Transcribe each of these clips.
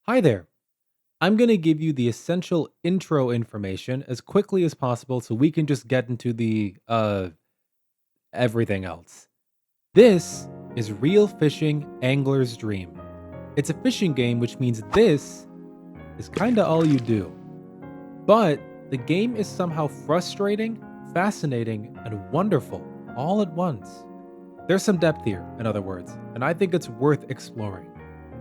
Hi there. I'm going to give you the essential intro information as quickly as possible so we can just get into the everything else. This is Real Fishing Angler's Dream. It's a fishing game, which means this is kind of all you do. But the game is somehow frustrating, fascinating, and wonderful all at once. There's some depth here, in other words, and I think it's worth exploring.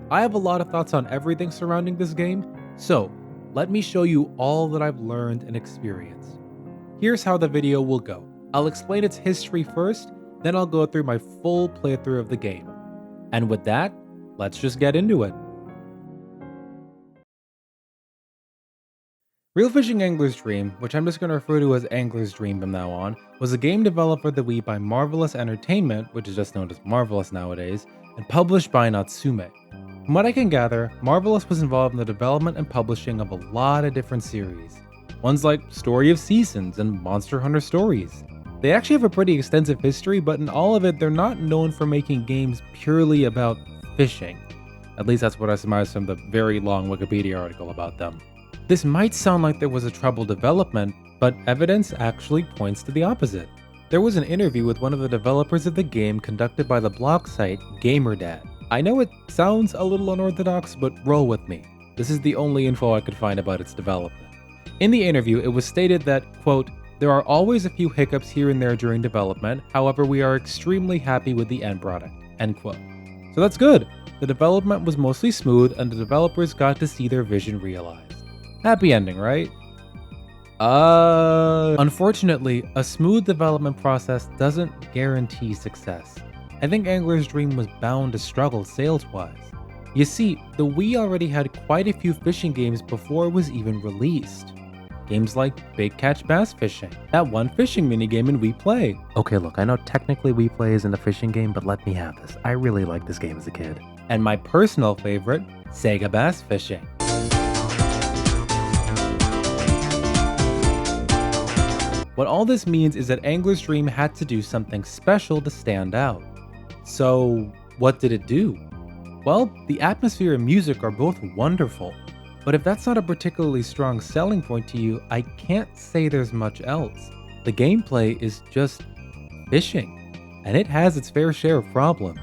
I have a lot of thoughts on everything surrounding this game, so let me show you all that I've learned and experienced. Here's how the video will go. I'll explain its history first, then I'll go through my full playthrough of the game. And with that, let's just get into it. Real Fishing Angler's Dream, which I'm just going to refer to as Angler's Dream from now on, was a game developed for the Wii by Marvelous Entertainment, which is just known as Marvelous nowadays, and published by Natsume. From what I can gather, Marvelous was involved in the development and publishing of a lot of different series. Ones like Story of Seasons and Monster Hunter Stories. They actually have a pretty extensive history, but in all of it, they're not known for making games purely about fishing. At least that's what I surmised from the very long Wikipedia article about them. This might sound like there was a troubled development, but evidence actually points to the opposite. There was an interview with one of the developers of the game conducted by the blog site GamerDad. I know it sounds a little unorthodox, but roll with me. This is the only info I could find about its development. In the interview, it was stated that, quote, "There are always a few hiccups here and there during development, however we are extremely happy with the end product," end quote. So that's good. The development was mostly smooth and the developers got to see their vision realized. Happy ending, right? Unfortunately, a smooth development process doesn't guarantee success. I think Angler's Dream was bound to struggle sales-wise. You see, the Wii already had quite a few fishing games before it was even released. Games like Big Catch Bass Fishing, that one fishing minigame in Wii Play. Okay, look, I know technically Wii Play isn't a fishing game, but let me have this. I really liked this game as a kid. And my personal favorite, Sega Bass Fishing. What all this means is that Angler's Dream had to do something special to stand out. So, what did it do? Well, the atmosphere and music are both wonderful, but if that's not a particularly strong selling point to you, I can't say there's much else. The gameplay is just fishing, and it has its fair share of problems.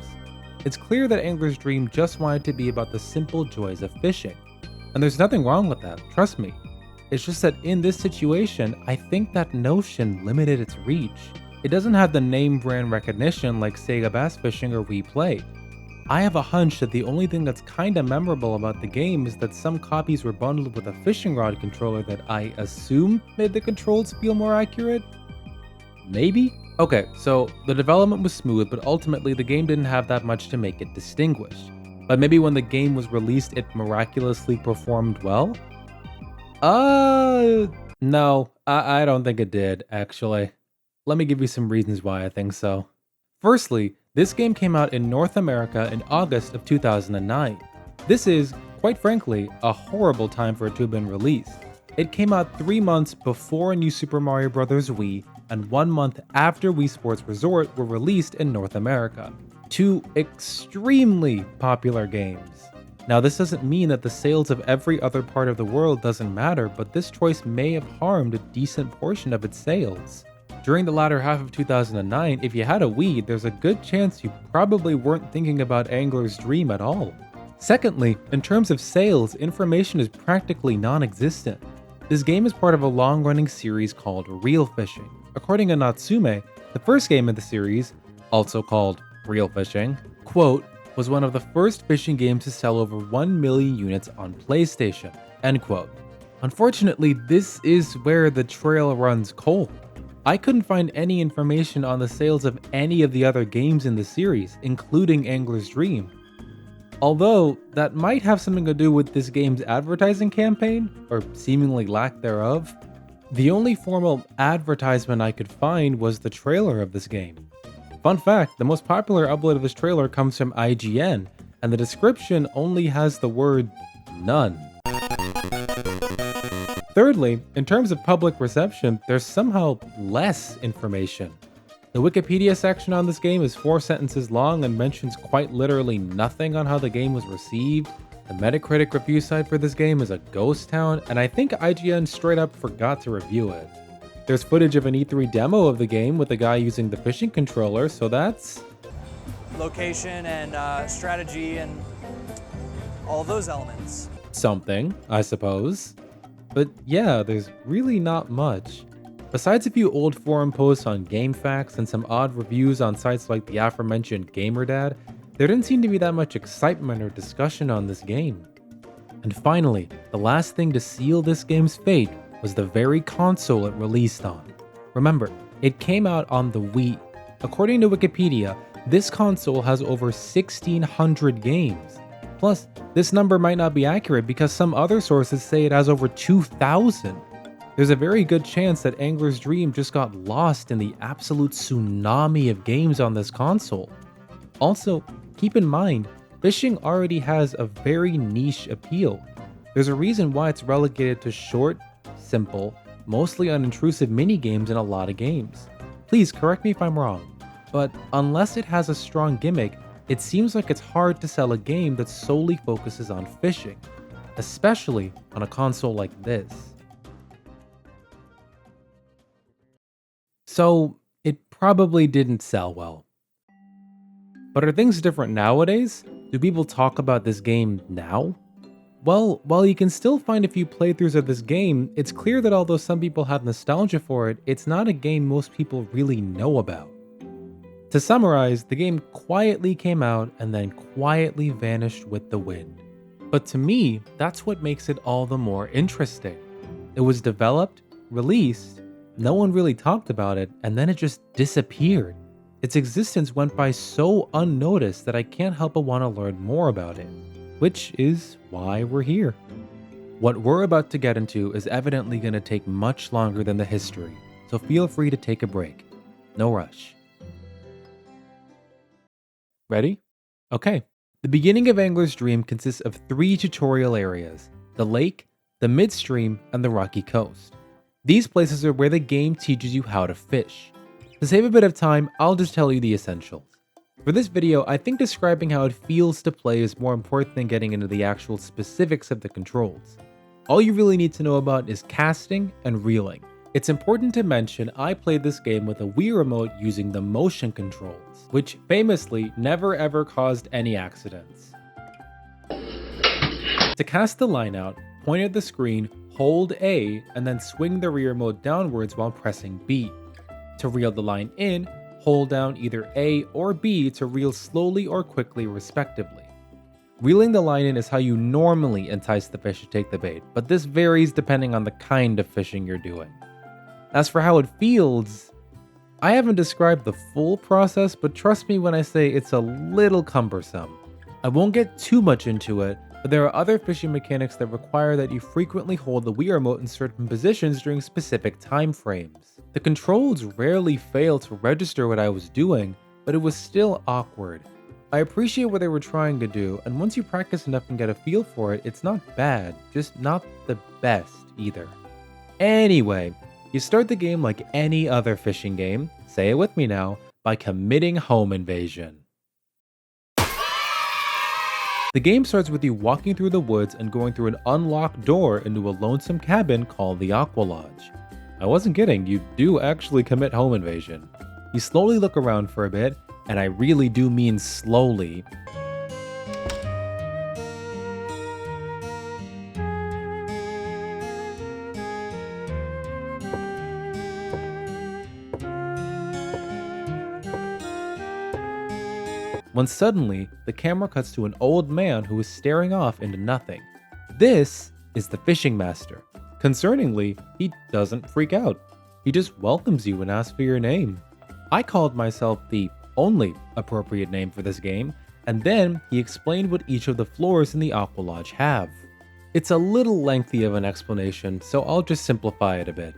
It's clear that Angler's Dream just wanted to be about the simple joys of fishing, and there's nothing wrong with that, trust me. It's just that in this situation, I think that notion limited its reach. It doesn't have the name brand recognition like Sega Bass Fishing or Wii Play. I have a hunch that the only thing that's kinda memorable about the game is that some copies were bundled with a fishing rod controller that I assume made the controls feel more accurate? Maybe? Okay, so the development was smooth, but ultimately the game didn't have that much to make it distinguished. But maybe when the game was released, it miraculously performed well? No, I don't think it did, actually. Let me give you some reasons why I think so. Firstly, this game came out in North America in August of 2009. This is, quite frankly, a horrible time for it to have been released. It came out 3 months before New Super Mario Bros. Wii and 1 month after Wii Sports Resort were released in North America. Two extremely popular games. Now, this doesn't mean that the sales of every other part of the world doesn't matter, but this choice may have harmed a decent portion of its sales. During the latter half of 2009, if you had a Wii, there's a good chance you probably weren't thinking about Angler's Dream at all. Secondly, in terms of sales, information is practically non-existent. This game is part of a long-running series called Real Fishing. According to Natsume, the first game in the series, also called Real Fishing, quote, was one of the first fishing games to sell over 1 million units on PlayStation, end quote. Unfortunately, this is where the trail runs cold. I couldn't find any information on the sales of any of the other games in the series, including Angler's Dream. Although, that might have something to do with this game's advertising campaign, or seemingly lack thereof. The only formal advertisement I could find was the trailer of this game. Fun fact, the most popular upload of this trailer comes from IGN, and the description only has the word none. Thirdly, in terms of public reception, there's somehow less information. The Wikipedia section on this game is 4 sentences long and mentions quite literally nothing on how the game was received. The Metacritic review site for this game is a ghost town, and I think IGN straight up forgot to review it. There's footage of an E3 demo of the game with a guy using the fishing controller, so that's location and strategy and all those elements. something, I suppose. But yeah, there's really not much. Besides a few old forum posts on GameFAQs and some odd reviews on sites like the aforementioned GamerDad, there didn't seem to be that much excitement or discussion on this game. And finally, the last thing to seal this game's fate was the very console it released on. Remember, it came out on the Wii. According to Wikipedia, this console has over 1,600 games. Plus, this number might not be accurate because some other sources say it has over 2,000. There's a very good chance that Angler's Dream just got lost in the absolute tsunami of games on this console. Also, keep in mind, fishing already has a very niche appeal. There's a reason why it's relegated to short, simple, mostly unintrusive minigames in a lot of games. Please correct me if I'm wrong, but unless it has a strong gimmick, it seems like it's hard to sell a game that solely focuses on fishing, especially on a console like this. So, it probably didn't sell well. But are things different nowadays? Do people talk about this game now? Well, while you can still find a few playthroughs of this game, it's clear that although some people have nostalgia for it, it's not a game most people really know about. To summarize, the game quietly came out and then quietly vanished with the wind. But to me, that's what makes it all the more interesting. It was developed, released, no one really talked about it, and then it just disappeared. Its existence went by so unnoticed that I can't help but want to learn more about it, which is why we're here. What we're about to get into is evidently going to take much longer than the history, so feel free to take a break. No rush. Ready? Okay. The beginning of Angler's Dream consists of 3 tutorial areas: the lake, the midstream, and the rocky coast. These places are where the game teaches you how to fish. To save a bit of time, I'll just tell you the essentials. For this video, I think describing how it feels to play is more important than getting into the actual specifics of the controls. All you really need to know about is casting and reeling. It's important to mention I played this game with a Wii remote using the motion controls, which famously never ever caused any accidents. To cast the line out, point at the screen, hold A, and then swing the Wii remote downwards while pressing B. To reel the line in, hold down either A or B to reel slowly or quickly respectively. Reeling the line in is how you normally entice the fish to take the bait, but this varies depending on the kind of fishing you're doing. As for how it feels, I haven't described the full process, but trust me when I say it's a little cumbersome. I won't get too much into it, but there are other fishing mechanics that require that you frequently hold the Wii remote in certain positions during specific time frames. The controls rarely fail to register what I was doing, but it was still awkward. I appreciate what they were trying to do, and once you practice enough and get a feel for it, it's not bad, just not the best either. Anyway, you start the game like any other fishing game, say it with me now, by committing home invasion. The game starts with you walking through the woods and going through an unlocked door into a lonesome cabin called the Aqua Lodge. I wasn't kidding, you do actually commit home invasion. You slowly look around for a bit, and I really do mean slowly. When suddenly, the camera cuts to an old man who is staring off into nothing. This is the fishing master. Concerningly, he doesn't freak out. He just welcomes you and asks for your name. I called myself the only appropriate name for this game, and then he explained what each of the floors in the Aqua Lodge have. It's a little lengthy of an explanation, so I'll just simplify it a bit.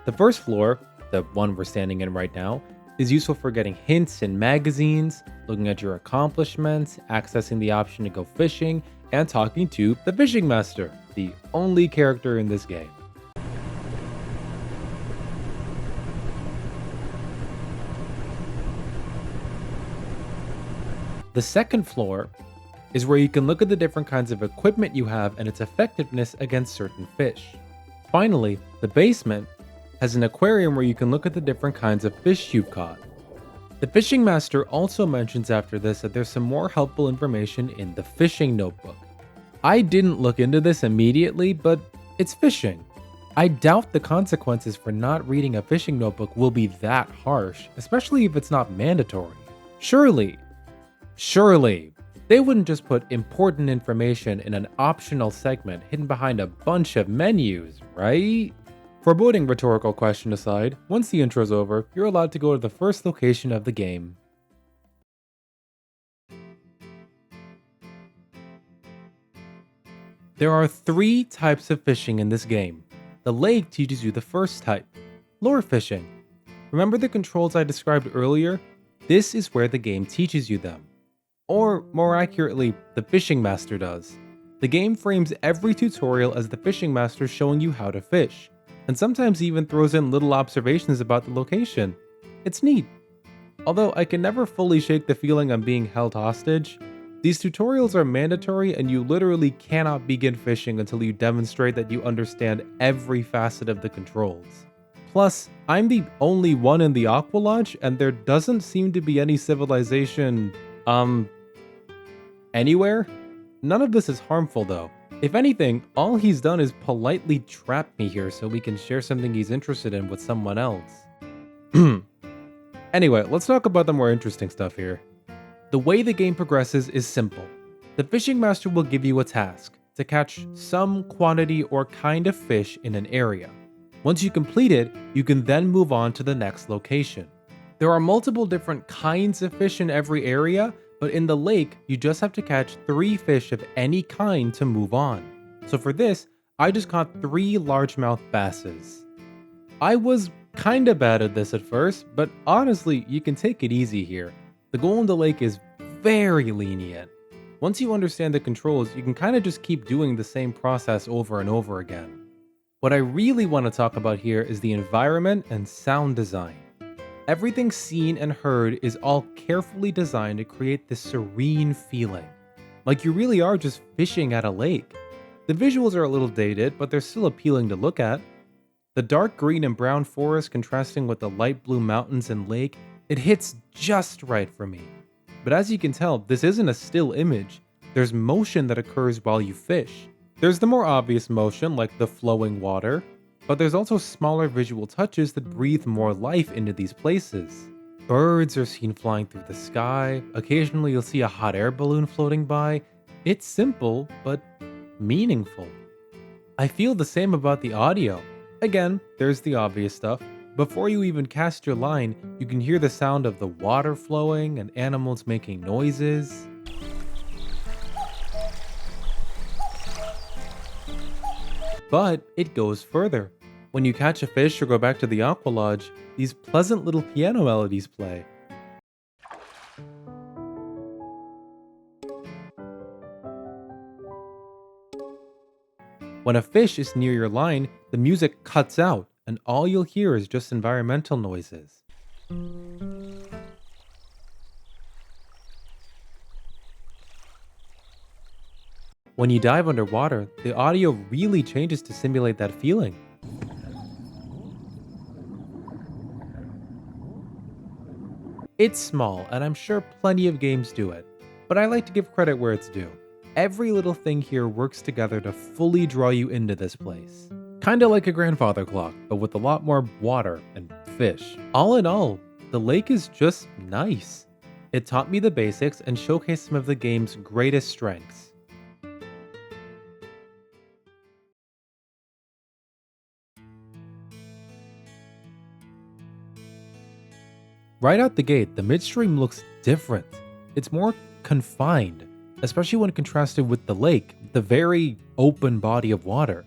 The first floor, the one we're standing in right now, is useful for getting hints in magazines, looking at your accomplishments, accessing the option to go fishing, and talking to the fishing master, the only character in this game. The second floor is where you can look at the different kinds of equipment you have and its effectiveness against certain fish. Finally, the basement has an aquarium where you can look at the different kinds of fish you've caught. The Fishing Master also mentions after this that there's some more helpful information in the fishing notebook. I didn't look into this immediately, but it's fishing. I doubt the consequences for not reading a fishing notebook will be that harsh, especially if it's not mandatory. Surely, they wouldn't just put important information in an optional segment hidden behind a bunch of menus, right? Foreboding rhetorical question aside, once the intro's over, you're allowed to go to the first location of the game. There are 3 types of fishing in this game. The lake teaches you the first type, lure fishing. Remember the controls I described earlier? This is where the game teaches you them. Or, more accurately, the Fishing Master does. The game frames every tutorial as the Fishing Master showing you how to fish, and sometimes even throws in little observations about the location. It's neat. Although I can never fully shake the feeling I'm being held hostage, these tutorials are mandatory and you literally cannot begin fishing until you demonstrate that you understand every facet of the controls. Plus, I'm the only one in the Aqua Lodge and there doesn't seem to be any civilization, anywhere? None of this is harmful though. If anything, all he's done is politely trap me here so we can share something he's interested in with someone else. Anyway, let's talk about the more interesting stuff here. The way the game progresses is simple. The Fishing Master will give you a task to catch some quantity or kind of fish in an area. Once you complete it, you can then move on to the next location. There are multiple different kinds of fish in every area, but in the lake, you just have to catch 3 fish of any kind to move on. So for this, I just caught 3 largemouth basses. I was kinda bad at this at first, but honestly, you can take it easy here. The goal in the lake is very lenient. Once you understand the controls, you can kinda just keep doing the same process over and over again. What I really want to talk about here is the environment and sound design. Everything seen and heard is all carefully designed to create this serene feeling, like you really are just fishing at a lake. The visuals are a little dated, but they're still appealing to look at. The dark green and brown forest contrasting with the light blue mountains and lake, it hits just right for me. But as you can tell, this isn't a still image. There's motion that occurs while you fish. There's the more obvious motion like the flowing water, but there's also smaller visual touches that breathe more life into these places. Birds are seen flying through the sky, occasionally you'll see a hot air balloon floating by. It's simple, but meaningful. I feel the same about the audio. Again, there's the obvious stuff. Before you even cast your line, you can hear the sound of the water flowing and animals making noises. But it goes further. When you catch a fish or go back to the Aqua Lodge, these pleasant little piano melodies play. When a fish is near your line, the music cuts out and all you'll hear is just environmental noises. When you dive underwater, the audio really changes to simulate that feeling. It's small, and I'm sure plenty of games do it, but I like to give credit where it's due. Every little thing here works together to fully draw you into this place. Kinda like a grandfather clock, but with a lot more water and fish. All in all, the lake is just nice. It taught me the basics and showcased some of the game's greatest strengths. Right out the gate, the midstream looks different. It's more confined, especially when contrasted with the lake, the very open body of water.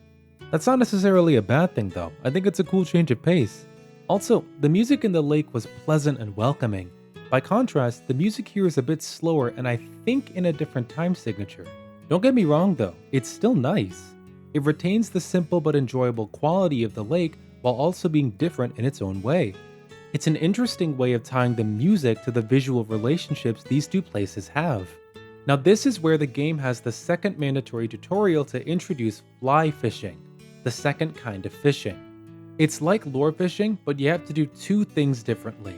That's not necessarily a bad thing though. I think it's a cool change of pace. Also, the music in the lake was pleasant and welcoming. By contrast, the music here is a bit slower and I think in a different time signature. Don't get me wrong though, it's still nice. It retains the simple but enjoyable quality of the lake while also being different in its own way. It's an interesting way of tying the music to the visual relationships these two places have. Now this is where the game has the second mandatory tutorial to introduce fly fishing, the second kind of fishing. It's like lure fishing, but you have to do two things differently.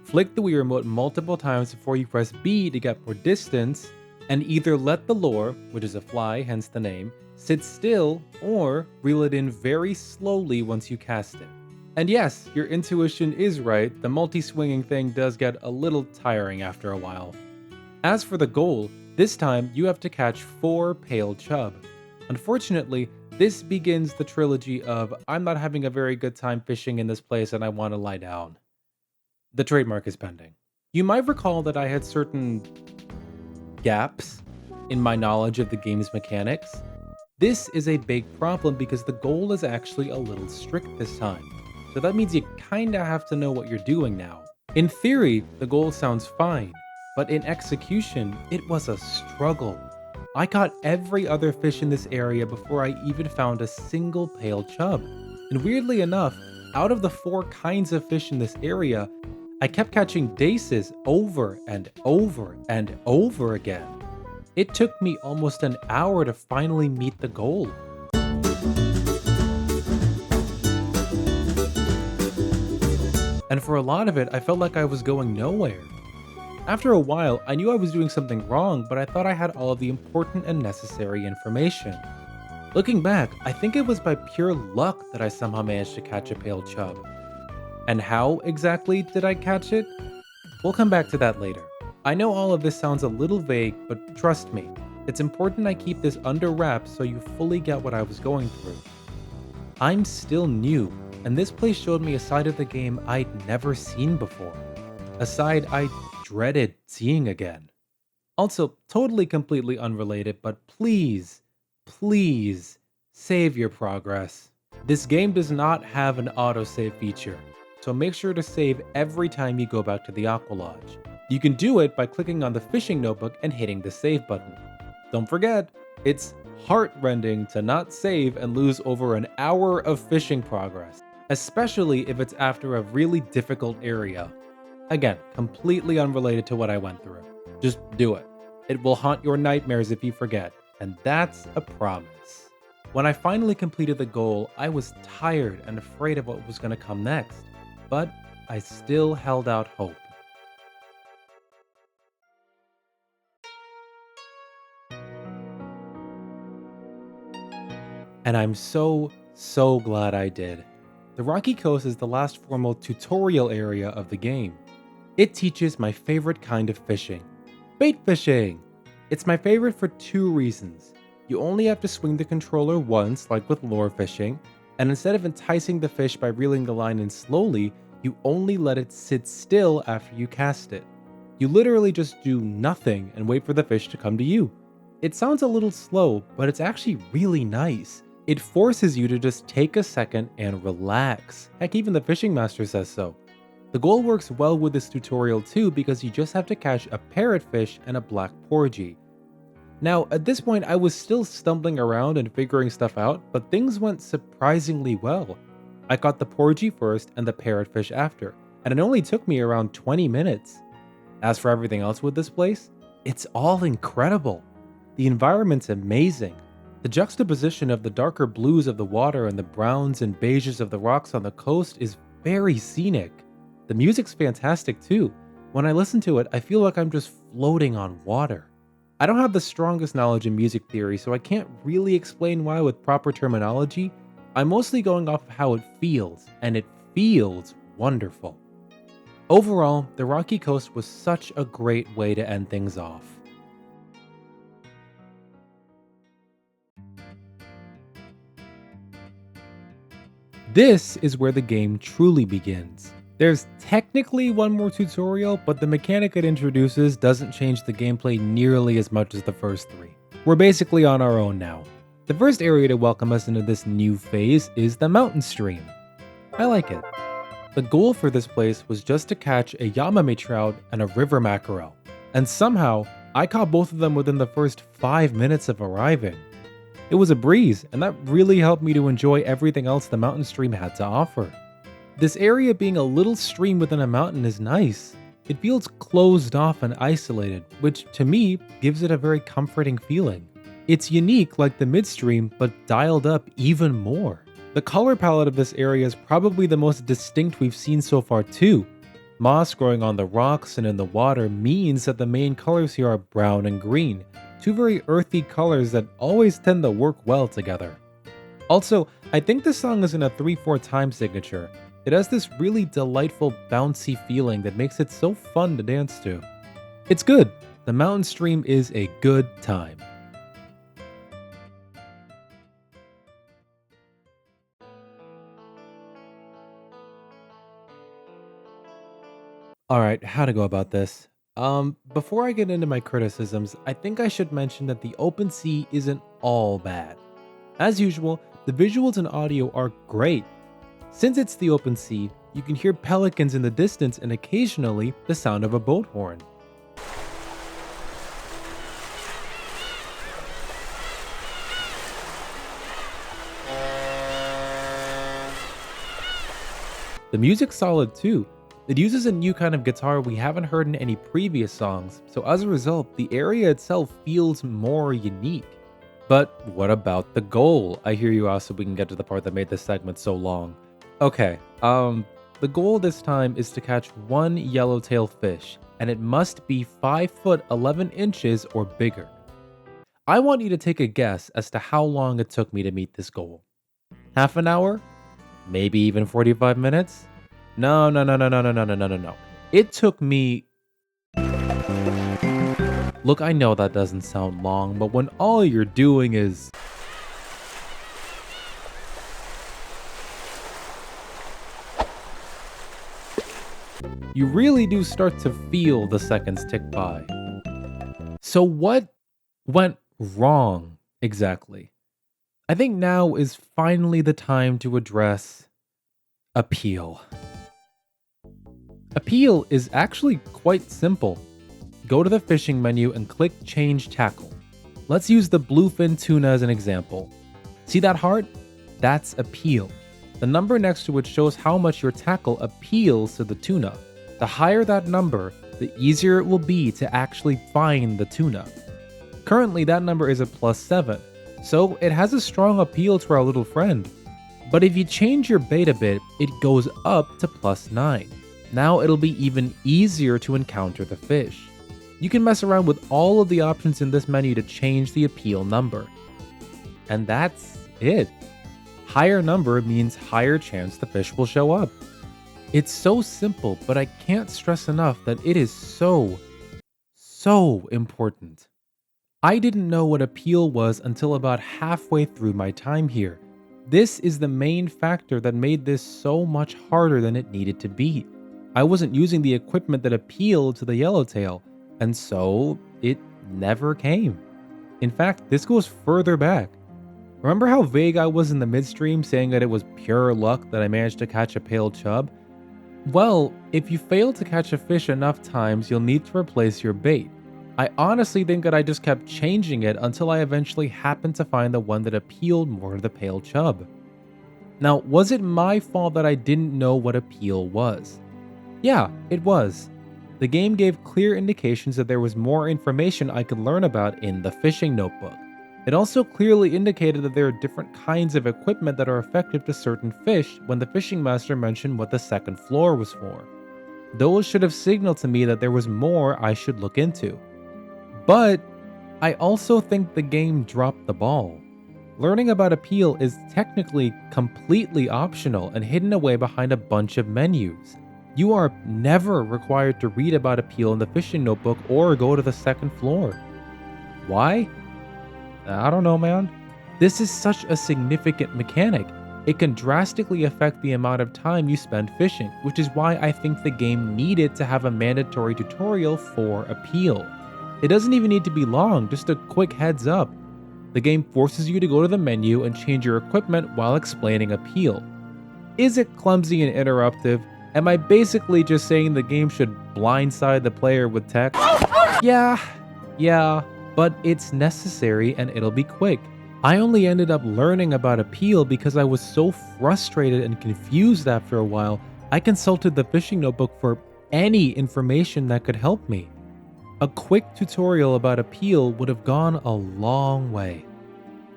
Flick the Wii Remote multiple times before you press B to get more distance, and either let the lure, which is a fly, hence the name, sit still, or reel it in very slowly once you cast it. And yes, your intuition is right, the multi-swinging thing does get a little tiring after a while. As for the goal, this time you have to catch 4 pale chub. Unfortunately, this begins the trilogy of I'm not having a very good time fishing in this place and I want to lie down. The trademark is pending. You might recall that I had certain gaps in my knowledge of the game's mechanics. This is a big problem because the goal is actually a little strict this time. So that means you kinda have to know what you're doing now. In theory, the goal sounds fine, but in execution, it was a struggle. I caught every other fish in this area before I even found a single pale chub. And weirdly enough, out of the 4 kinds of fish in this area, I kept catching daces over and over and over again. It took me almost an hour to finally meet the goal. And for a lot of it, I felt like I was going nowhere. After a while, I knew I was doing something wrong, but I thought I had all of the important and necessary information. Looking back, I think it was by pure luck that I somehow managed to catch a pale chub. And how exactly did I catch it? We'll come back to that later. I know all of this sounds a little vague, but trust me, it's important I keep this under wraps so you fully get what I was going through. I'm still new, and this place showed me a side of the game I'd never seen before. A side I dreaded seeing again. Also, totally completely unrelated, but please, please, save your progress. This game does not have an autosave feature, so make sure to save every time you go back to the Aqua Lodge. You can do it by clicking on the fishing notebook and hitting the save button. Don't forget, it's heartrending to not save and lose over an hour of fishing progress, especially if it's after a really difficult area. Again, completely unrelated to what I went through. Just do it. It will haunt your nightmares if you forget, and that's a promise. When I finally completed the goal, I was tired and afraid of what was going to come next, but I still held out hope. And I'm so glad I did. The Rocky Coast is the last formal tutorial area of the game. It teaches my favorite kind of fishing, bait fishing. It's my favorite for 2 reasons. You only have to swing the controller once, like with lure fishing, and instead of enticing the fish by reeling the line in slowly, you only let it sit still after you cast it. You literally just do nothing and wait for the fish to come to you. It sounds a little slow, but it's actually really nice. It forces you to just take a second and relax. Heck, even the fishing master says so. The goal works well with this tutorial too because you just have to catch a parrotfish and a black porgy. Now, at this point I was still stumbling around and figuring stuff out, but things went surprisingly well. I caught the porgy first and the parrotfish after, and it only took me around 20 minutes. As for everything else with this place, it's all incredible. The environment's amazing. The juxtaposition of the darker blues of the water and the browns and beiges of the rocks on the coast is very scenic. The music's fantastic too. When I listen to it, I feel like I'm just floating on water. I don't have the strongest knowledge in music theory, so I can't really explain why with proper terminology. I'm mostly going off of how it feels, and it feels wonderful. Overall, the Rocky Coast was such a great way to end things off. This is where the game truly begins. There's technically one more tutorial, but the mechanic it introduces doesn't change the gameplay nearly as much as the first 3. We're basically on our own now. The first area to welcome us into this new phase is the mountain stream. I like it. The goal for this place was just to catch a Yamame trout and a river mackerel, and somehow I caught both of them within the first 5 minutes of arriving. It was a breeze, and that really helped me to enjoy everything else the mountain stream had to offer. This area being a little stream within a mountain is nice. It feels closed off and isolated, which to me gives it a very comforting feeling. It's unique like the midstream, but dialed up even more. The color palette of this area is probably the most distinct we've seen so far too. Moss growing on the rocks and in the water means that the main colors here are brown and green, two very earthy colors that always tend to work well together. Also, I think this song is in a 3/4 time signature. It has this really delightful bouncy feeling that makes it so fun to dance to. It's good. The mountain stream is a good time. Alright, how to go about this? Before I get into my criticisms, I think I should mention that the OpenSea isn't all bad. As usual, the visuals and audio are great. Since it's the OpenSea, you can hear pelicans in the distance and occasionally the sound of a boat horn. The music's solid too. It uses a new kind of guitar we haven't heard in any previous songs, so as a result, the area itself feels more unique. But what about the goal? I hear you ask, so we can get to the part that made this segment so long. Okay, the goal this time is to catch one yellowtail fish, and it must be 5 foot 11 inches or bigger. I want you to take a guess as to how long it took me to meet this goal. Half an hour? Maybe even 45 minutes? No. It took me... Look, I know that doesn't sound long, but when all you're doing is... You really do start to feel the seconds tick by. So what went wrong exactly? I think now is finally the time to address appeal. Appeal is actually quite simple. Go to the fishing menu and click Change Tackle. Let's use the bluefin tuna as an example. See that heart? That's appeal. The number next to it shows how much your tackle appeals to the tuna. The higher that number, the easier it will be to actually find the tuna. Currently, that number is a +7, so it has a strong appeal to our little friend. But if you change your bait a bit, it goes up to +9. Now it'll be even easier to encounter the fish. You can mess around with all of the options in this menu to change the appeal number. And that's it. Higher number means higher chance the fish will show up. It's so simple, but I can't stress enough that it is so important. I didn't know what appeal was until about halfway through my time here. This is the main factor that made this so much harder than it needed to be. I wasn't using the equipment that appealed to the yellowtail, and so it never came. In fact, this goes further back. Remember how vague I was in the midstream saying that it was pure luck that I managed to catch a pale chub? Well, if you fail to catch a fish enough times, you'll need to replace your bait. I honestly think that I just kept changing it until I eventually happened to find the one that appealed more to the pale chub. Now, was it my fault that I didn't know what appeal was? Yeah, it was. The game gave clear indications that there was more information I could learn about in the fishing notebook. It also clearly indicated that there are different kinds of equipment that are effective to certain fish when the fishing master mentioned what the second floor was for. Those should have signaled to me that there was more I should look into. But I also think the game dropped the ball. Learning about appeal is technically completely optional and hidden away behind a bunch of menus. You are never required to read about appeal in the fishing notebook or go to the second floor. Why? I don't know, man. This is such a significant mechanic. It can drastically affect the amount of time you spend fishing, which is why I think the game needed to have a mandatory tutorial for appeal. It doesn't even need to be long, just a quick heads up. The game forces you to go to the menu and change your equipment while explaining appeal. Is it clumsy and interruptive? Am I basically just saying the game should blindside the player with text? Yeah, but it's necessary and it'll be quick. I only ended up learning about appeal because I was so frustrated and confused after a while, I consulted the fishing notebook for any information that could help me. A quick tutorial about appeal would have gone a long way.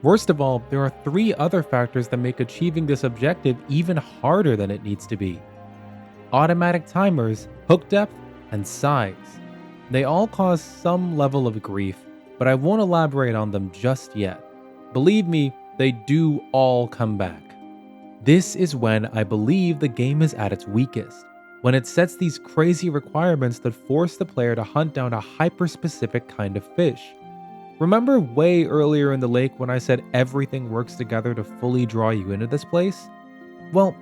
Worst of all, there are 3 other factors that make achieving this objective even harder than it needs to be. Automatic timers, hook depth, and size. They all cause some level of grief, but I won't elaborate on them just yet. Believe me, they do all come back. This is when I believe the game is at its weakest, when it sets these crazy requirements that force the player to hunt down a hyper-specific kind of fish. Remember way earlier in the lake when I said everything works together to fully draw you into this place? Well,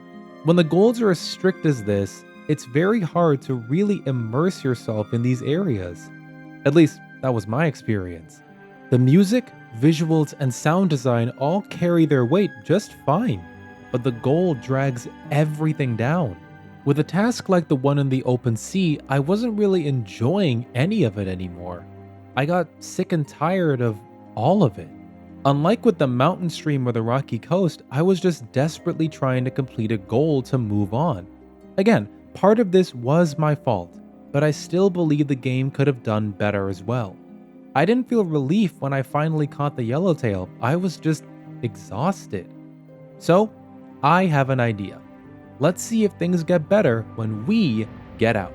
when the goals are as strict as this, it's very hard to really immerse yourself in these areas. At least, that was my experience. The music, visuals, and sound design all carry their weight just fine, but the goal drags everything down. With a task like the one in the open sea, I wasn't really enjoying any of it anymore. I got sick and tired of all of it. Unlike with the mountain stream or the rocky coast, I was just desperately trying to complete a goal to move on. Again, part of this was my fault, but I still believe the game could have done better as well. I didn't feel relief when I finally caught the yellowtail, I was just exhausted. So, I have an idea. Let's see if things get better when we get out.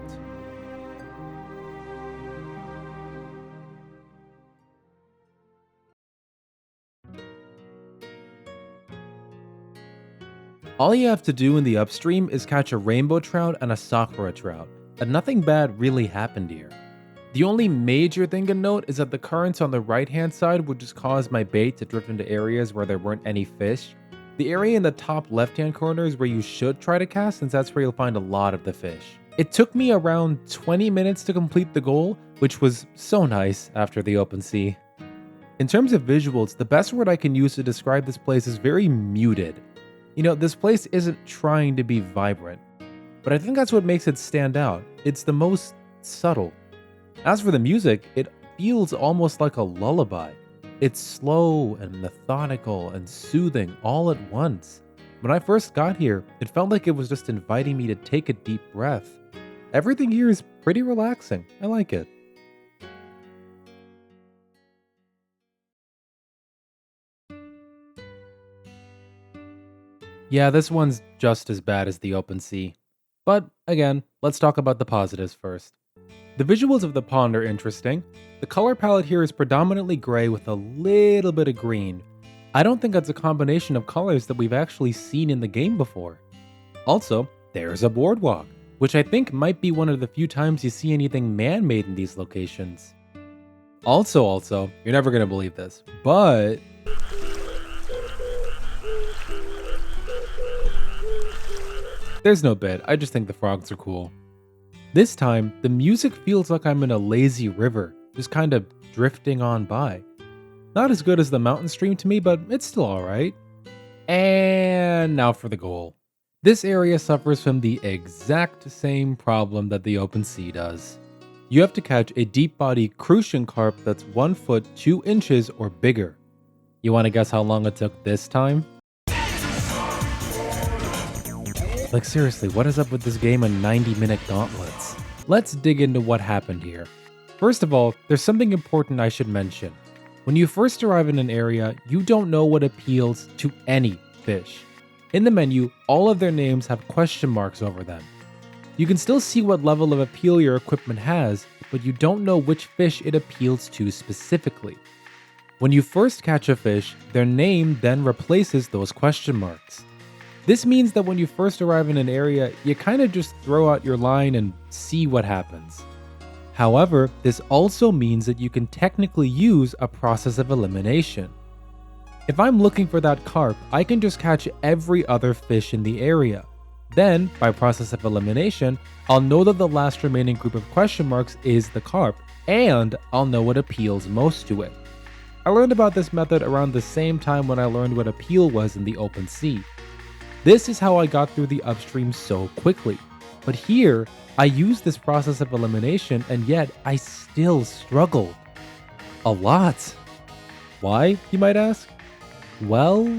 All you have to do in the upstream is catch a rainbow trout and a sakura trout, and nothing bad really happened here. The only major thing to note is that the currents on the right hand side would just cause my bait to drift into areas where there weren't any fish. The area in the top left hand corner is where you should try to cast, since that's where you'll find a lot of the fish. It took me around 20 minutes to complete the goal, which was so nice after the open sea. In terms of visuals, the best word I can use to describe this place is very muted. This place isn't trying to be vibrant, but I think that's what makes it stand out. It's the most subtle. As for the music, it feels almost like a lullaby. It's slow and methodical and soothing all at once. When I first got here, it felt like it was just inviting me to take a deep breath. Everything here is pretty relaxing. I like it. Yeah, this one's just as bad as the open sea. But again, let's talk about the positives first. The visuals of the pond are interesting. The color palette here is predominantly gray with a little bit of green. I don't think that's a combination of colors that we've actually seen in the game before. Also, there's a boardwalk, which I think might be one of the few times you see anything man-made in these locations. Also, you're never gonna believe this, but there's no bit, I just think the frogs are cool. This time, the music feels like I'm in a lazy river, just kind of drifting on by. Not as good as the mountain stream to me, but it's still alright. And now for the goal. This area suffers from the exact same problem that the open sea does. You have to catch a deep-body crucian carp that's 1 foot 2 inches or bigger. You want to guess how long it took this time? Like seriously, what is up with this game and 90-minute gauntlets? Let's dig into what happened here. First of all, there's something important I should mention. When you first arrive in an area, you don't know what appeals to any fish. In the menu, all of their names have question marks over them. You can still see what level of appeal your equipment has, but you don't know which fish it appeals to specifically. When you first catch a fish, their name then replaces those question marks. This means that when you first arrive in an area, you kind of just throw out your line and see what happens. However, this also means that you can technically use a process of elimination. If I'm looking for that carp, I can just catch every other fish in the area. Then, by process of elimination, I'll know that the last remaining group of question marks is the carp, and I'll know what appeals most to it. I learned about this method around the same time when I learned what appeal was in the open sea. This is how I got through the upstream so quickly. But here, I used this process of elimination and yet I still struggled. A lot. Why, you might ask? Well,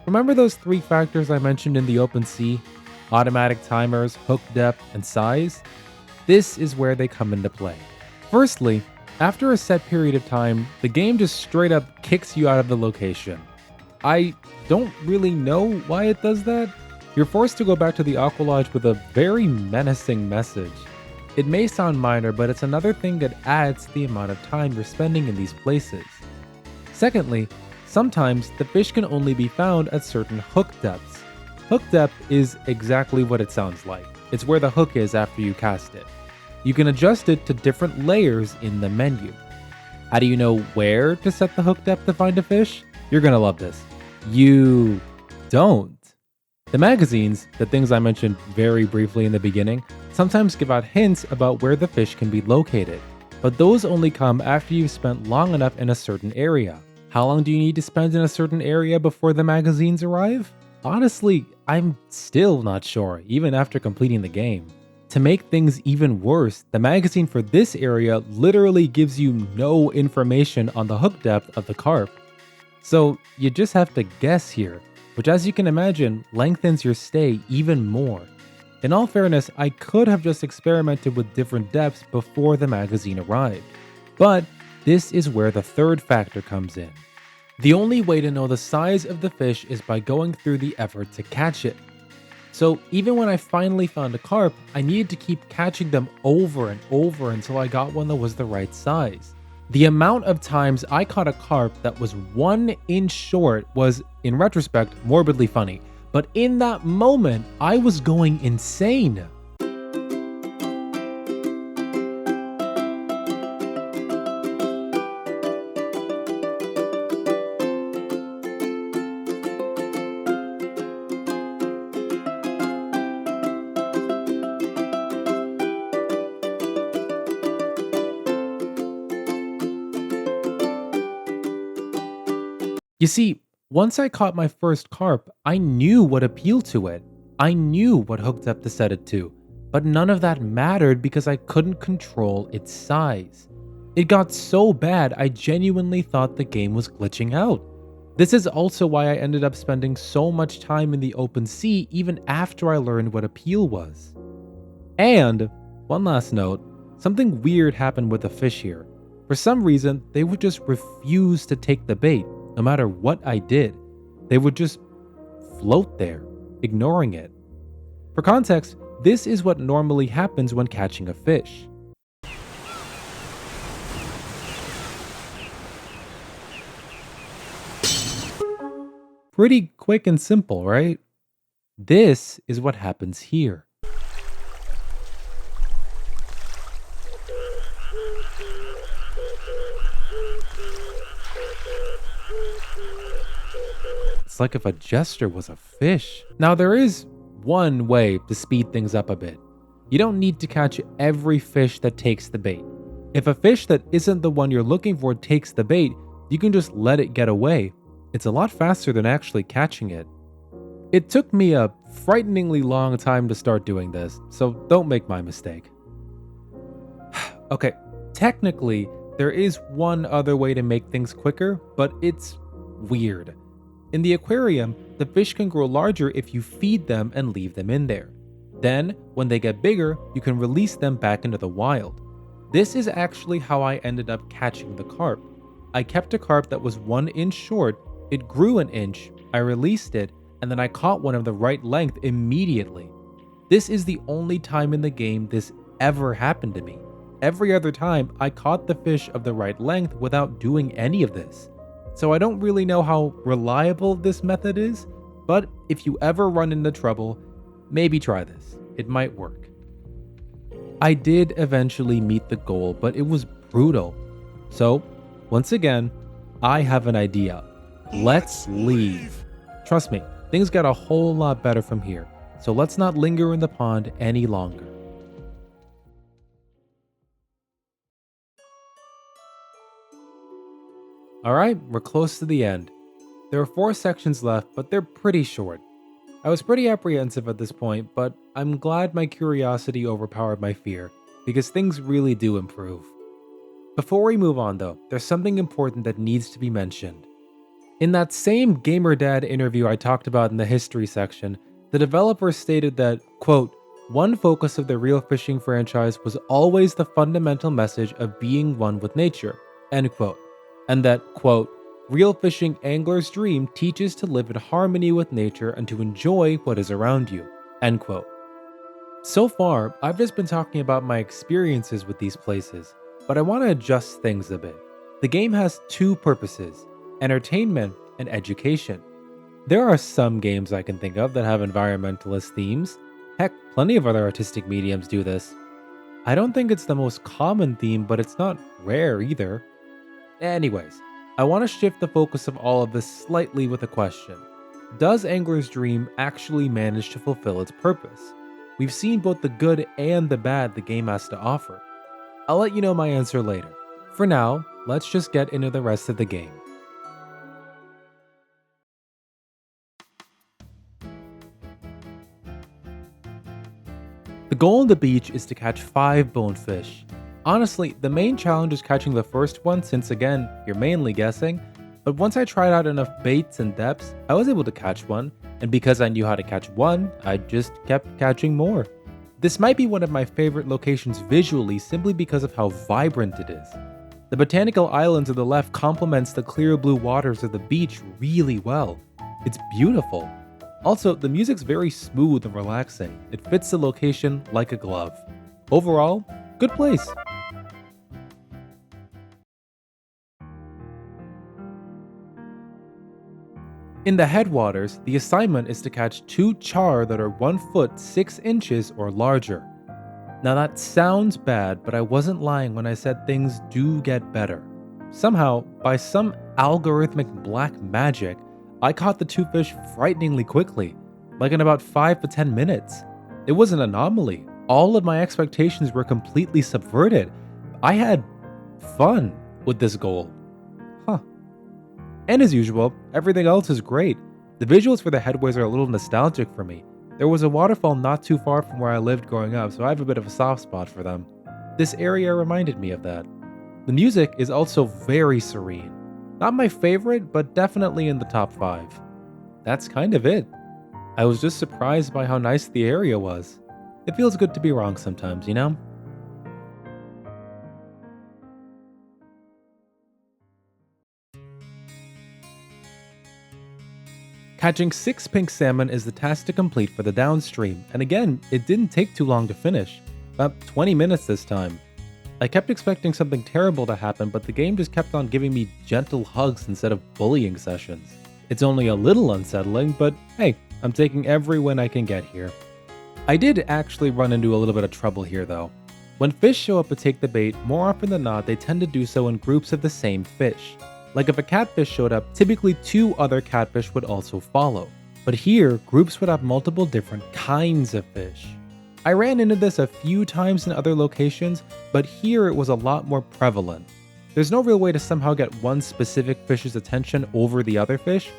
remember those 3 factors I mentioned in the open sea? Automatic timers, hook depth, and size? This is where they come into play. Firstly, after a set period of time, the game just straight up kicks you out of the location. I don't really know why it does that. You're forced to go back to the Aqua Lodge with a very menacing message. It may sound minor, but it's another thing that adds to the amount of time you're spending in these places. Secondly, sometimes the fish can only be found at certain hook depths. Hook depth is exactly what it sounds like. It's where the hook is after you cast it. You can adjust it to different layers in the menu. How do you know where to set the hook depth to find a fish? You're gonna love this. You don't. The magazines, the things I mentioned very briefly in the beginning, sometimes give out hints about where the fish can be located, but those only come after you've spent long enough in a certain area. How long do you need to spend in a certain area before the magazines arrive? Honestly, I'm still not sure, even after completing the game. To make things even worse, the magazine for this area literally gives you no information on the hook depth of the carp. So you just have to guess here, which as you can imagine, lengthens your stay even more. In all fairness, I could have just experimented with different depths before the magazine arrived. But this is where the third factor comes in. The only way to know the size of the fish is by going through the effort to catch it. So even when I finally found a carp, I needed to keep catching them over and over until I got one that was the right size. The amount of times I caught a carp that was 1 inch short was, in retrospect, morbidly funny. But in that moment, I was going insane. You see, once I caught my first carp, I knew what appealed to it. I knew what hook depth to set it to, but none of that mattered because I couldn't control its size. It got so bad I genuinely thought the game was glitching out. This is also why I ended up spending so much time in the open sea even after I learned what appeal was. And, one last note, something weird happened with the fish here. For some reason, they would just refuse to take the bait. No matter what I did, they would just float there, ignoring it. For context, this is what normally happens when catching a fish. Pretty quick and simple, right? This is what happens here. It's like if a jester was a fish. Now there is one way to speed things up a bit. You don't need to catch every fish that takes the bait. If a fish that isn't the one you're looking for takes the bait, you can just let it get away. It's a lot faster than actually catching it. It took me a frighteningly long time to start doing this, so don't make my mistake. Okay, technically, there is one other way to make things quicker, but it's weird. In the aquarium, the fish can grow larger if you feed them and leave them in there. Then, when they get bigger, you can release them back into the wild. This is actually how I ended up catching the carp. I kept a carp that was 1 inch short, it grew an inch, I released it, and then I caught one of the right length immediately. This is the only time in the game this ever happened to me. Every other time, I caught the fish of the right length without doing any of this. So I don't really know how reliable this method is, but if you ever run into trouble, maybe try this. It might work. I did eventually meet the goal, but it was brutal. So, once again, I have an idea. Let's leave. Trust me, things got a whole lot better from here, so let's not linger in the pond any longer. Alright, we're close to the end. There are 4 sections left, but they're pretty short. I was pretty apprehensive at this point, but I'm glad my curiosity overpowered my fear, because things really do improve. Before we move on though, there's something important that needs to be mentioned. In that same GamerDad interview I talked about in the history section, the developer stated that, quote, one focus of the Reel Fishing franchise was always the fundamental message of being one with nature, end quote. And that, quote, Reel Fishing Angler's Dream teaches to live in harmony with nature and to enjoy what is around you, end quote. So far, I've just been talking about my experiences with these places, but I want to adjust things a bit. The game has two purposes, entertainment and education. There are some games I can think of that have environmentalist themes. Heck, plenty of other artistic mediums do this. I don't think it's the most common theme, but it's not rare either. Anyways, I want to shift the focus of all of this slightly with a question. Does Angler's Dream actually manage to fulfill its purpose? We've seen both the good and the bad the game has to offer. I'll let you know my answer later. For now, let's just get into the rest of the game. The goal on the beach is to catch 5 bonefish. Honestly, the main challenge is catching the first one since again, you're mainly guessing, but once I tried out enough baits and depths, I was able to catch one, and because I knew how to catch one, I just kept catching more. This might be one of my favorite locations visually simply because of how vibrant it is. The botanical island to the left complements the clear blue waters of the beach really well. It's beautiful. Also, the music's very smooth and relaxing. It fits the location like a glove. Overall, good place. In the headwaters, the assignment is to catch 2 char that are 1 foot 6 inches or larger. Now that sounds bad, but I wasn't lying when I said things do get better. Somehow, by some algorithmic black magic, I caught the 2 fish frighteningly quickly, like in about 5 to 10 minutes. It was an anomaly. All of my expectations were completely subverted. I had fun with this goal. And as usual, everything else is great. The visuals for the headways are a little nostalgic for me. There was a waterfall not too far from where I lived growing up, so I have a bit of a soft spot for them. This area reminded me of that. The music is also very serene. Not my favorite, but definitely in the top 5. That's kind of it. I was just surprised by how nice the area was. It feels good to be wrong sometimes, you know? Catching 6 pink salmon is the task to complete for the downstream, and again, it didn't take too long to finish. About 20 minutes this time. I kept expecting something terrible to happen, but the game just kept on giving me gentle hugs instead of bullying sessions. It's only a little unsettling, but hey, I'm taking every win I can get here. I did actually run into a little bit of trouble here though. When fish show up to take the bait, more often than not, they tend to do so in groups of the same fish. Like if a catfish showed up, typically 2 other catfish would also follow. But here, groups would have multiple different kinds of fish. I ran into this a few times in other locations, but here it was a lot more prevalent. There's no real way to somehow get one specific fish's attention over the other fish,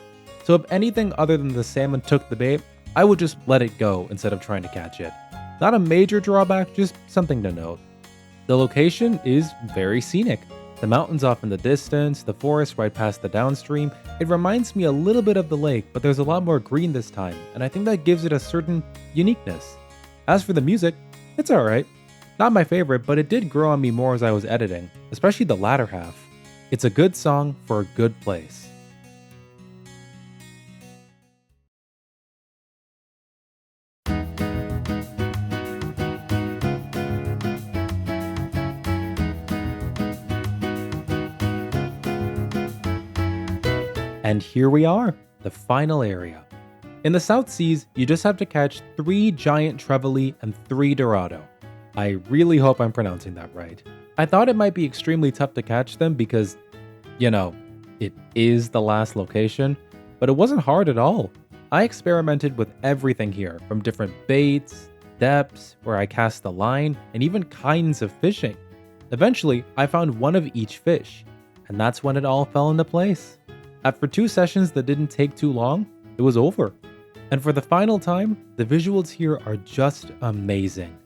so if anything other than the salmon took the bait, I would just let it go instead of trying to catch it. Not a major drawback, just something to note. The location is very scenic. The mountains off in the distance, the forest right past the downstream. It reminds me a little bit of the lake, but there's a lot more green this time, and I think that gives it a certain uniqueness. As for the music, it's alright. Not my favorite, but it did grow on me more as I was editing, especially the latter half. It's a good song for a good place. And here we are, the final area. In the South Seas, you just have to catch 3 giant trevally and 3 dorado. I really hope I'm pronouncing that right. I thought it might be extremely tough to catch them because, it is the last location, but it wasn't hard at all. I experimented with everything here, from different baits, depths, where I cast the line, and even kinds of fishing. Eventually, I found one of each fish, and that's when it all fell into place. After 2 sessions that didn't take too long, it was over. And for the final time, the visuals here are just amazing.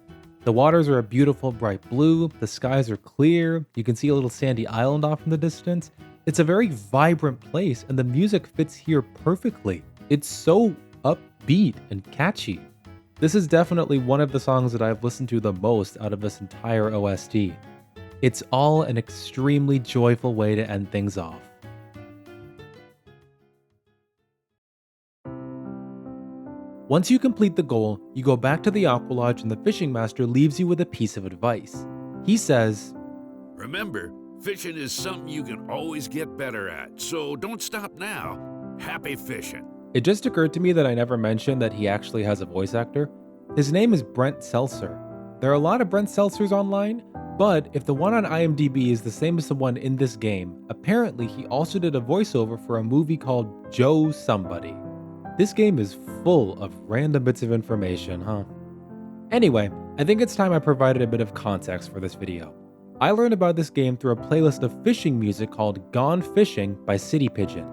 The waters are a beautiful bright blue, the skies are clear, you can see a little sandy island off in the distance. It's a very vibrant place and the music fits here perfectly. It's so upbeat and catchy. This is definitely one of the songs that I've listened to the most out of this entire OST. It's all an extremely joyful way to end things off. Once you complete the goal, you go back to the Aqua Lodge and the Fishing Master leaves you with a piece of advice. He says, Remember, fishing is something you can always get better at, so don't stop now. Happy fishing. It just occurred to me that I never mentioned that he actually has a voice actor. His name is Brent Seltzer. There are a lot of Brent Seltzers online, but if the one on IMDb is the same as the one in this game, apparently he also did a voiceover for a movie called Joe Somebody. This game is full of random bits of information, huh? Anyway, I think it's time I provided a bit of context for this video. I learned about this game through a playlist of fishing music called Gone Fishing by City Pigeon.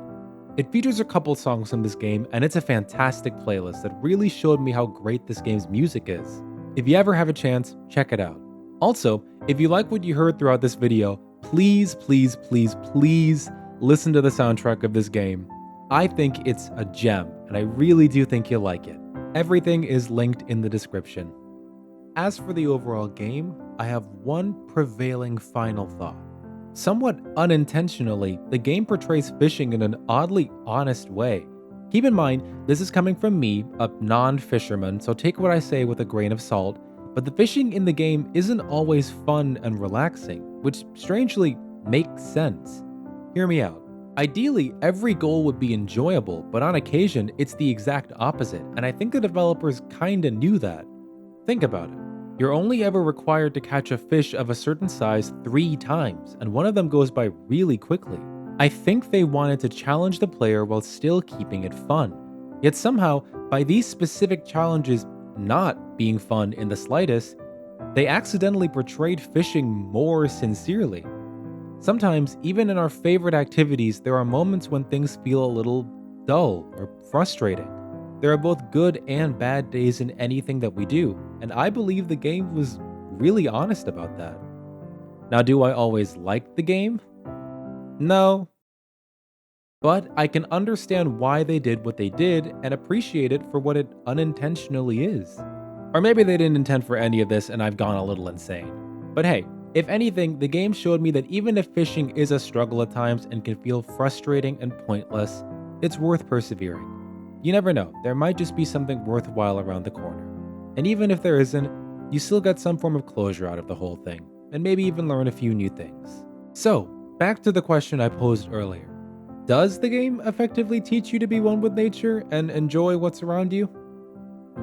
It features a couple songs from this game, and it's a fantastic playlist that really showed me how great this game's music is. If you ever have a chance, check it out. Also, if you like what you heard throughout this video, please listen to the soundtrack of this game. I think it's a gem, and I really do think you'll like it. Everything is linked in the description. As for the overall game, I have one prevailing final thought. Somewhat unintentionally, the game portrays fishing in an oddly honest way. Keep in mind, this is coming from me, a non-fisherman, so take what I say with a grain of salt, but the fishing in the game isn't always fun and relaxing, which strangely makes sense. Hear me out. Ideally, every goal would be enjoyable, but on occasion, it's the exact opposite, and I think the developers kinda knew that. Think about it. You're only ever required to catch a fish of a certain size 3 times, and one of them goes by really quickly. I think they wanted to challenge the player while still keeping it fun. Yet somehow, by these specific challenges not being fun in the slightest, they accidentally portrayed fishing more sincerely. Sometimes, even in our favorite activities, there are moments when things feel a little dull or frustrating. There are both good and bad days in anything that we do, and I believe the game was really honest about that. Now, do I always like the game? No. But I can understand why they did what they did and appreciate it for what it unintentionally is. Or maybe they didn't intend for any of this and I've gone a little insane. But hey, if anything, the game showed me that even if fishing is a struggle at times and can feel frustrating and pointless, it's worth persevering. You never know, there might just be something worthwhile around the corner. And even if there isn't, you still get some form of closure out of the whole thing, and maybe even learn a few new things. So, back to the question I posed earlier. Does the game effectively teach you to be one with nature and enjoy what's around you?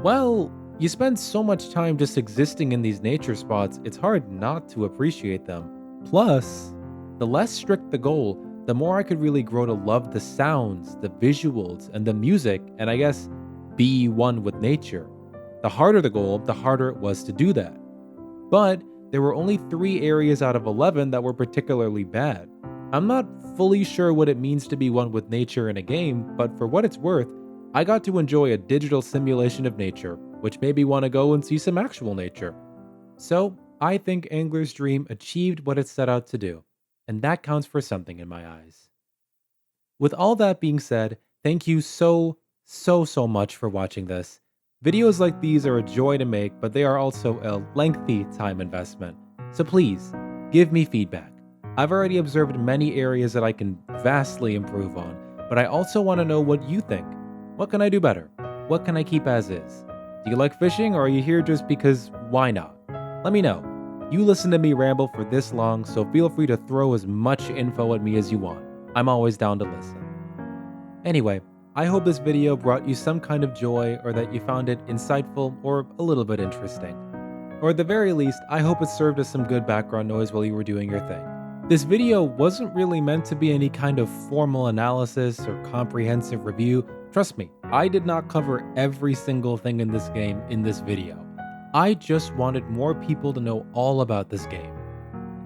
Well, you spend so much time just existing in these nature spots, it's hard not to appreciate them. Plus, the less strict the goal, the more I could really grow to love the sounds, the visuals, and the music, and I guess be one with nature. The harder the goal, the harder it was to do that. But there were only 3 areas out of 11 that were particularly bad. I'm not fully sure what it means to be one with nature in a game, but for what it's worth, I got to enjoy a digital simulation of nature, which made me want to go and see some actual nature. So, I think Angler's Dream achieved what it set out to do, and that counts for something in my eyes. With all that being said, thank you so much for watching this. Videos like these are a joy to make, but they are also a lengthy time investment. So please, give me feedback. I've already observed many areas that I can vastly improve on, but I also want to know what you think. What can I do better? What can I keep as is? Do you like fishing, or are you here just because why not? Let me know. You listen to me ramble for this long, so feel free to throw as much info at me as you want. I'm always down to listen. Anyway, I hope this video brought you some kind of joy, or that you found it insightful or a little bit interesting. Or at the very least, I hope it served as some good background noise while you were doing your thing. This video wasn't really meant to be any kind of formal analysis or comprehensive review. Trust me, I did not cover every single thing in this game in this video. I just wanted more people to know all about this game.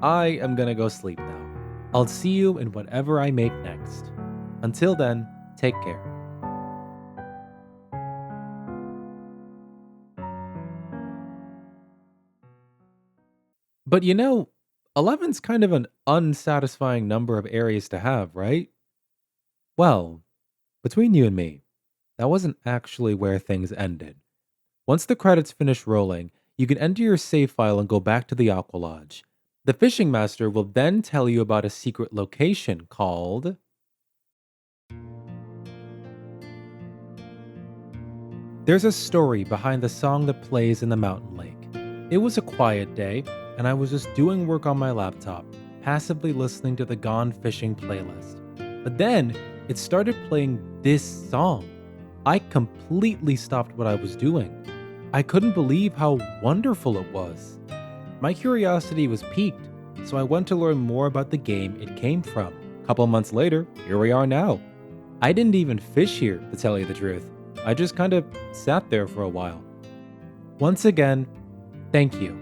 I am gonna go sleep now. I'll see you in whatever I make next. Until then, take care. But 11's kind of an unsatisfying number of areas to have, right? Well, between you and me, that wasn't actually where things ended. Once the credits finish rolling, you can enter your save file and go back to the Aqua Lodge. The fishing master will then tell you about a secret location called... There's a story behind the song that plays in the mountain lake. It was a quiet day, and I was just doing work on my laptop, passively listening to the Gone Fishing playlist. But then, it started playing this song. I completely stopped what I was doing. I couldn't believe how wonderful it was. My curiosity was piqued, so I went to learn more about the game it came from. A couple months later, here we are now. I didn't even fish here, to tell you the truth. I just kind of sat there for a while. Once again, thank you.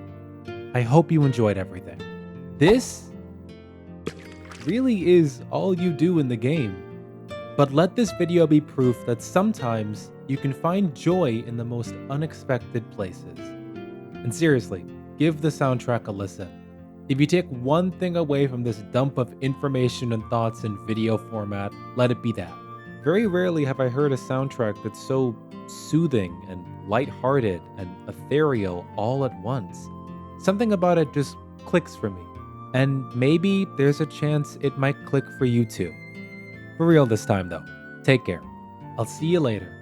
I hope you enjoyed everything. This really is all you do in the game. But let this video be proof that sometimes you can find joy in the most unexpected places. And seriously, give the soundtrack a listen. If you take one thing away from this dump of information and thoughts in video format, let it be that. Very rarely have I heard a soundtrack that's so soothing and lighthearted and ethereal all at once. Something about it just clicks for me. And maybe there's a chance it might click for you too. For real this time though. Take care. I'll see you later.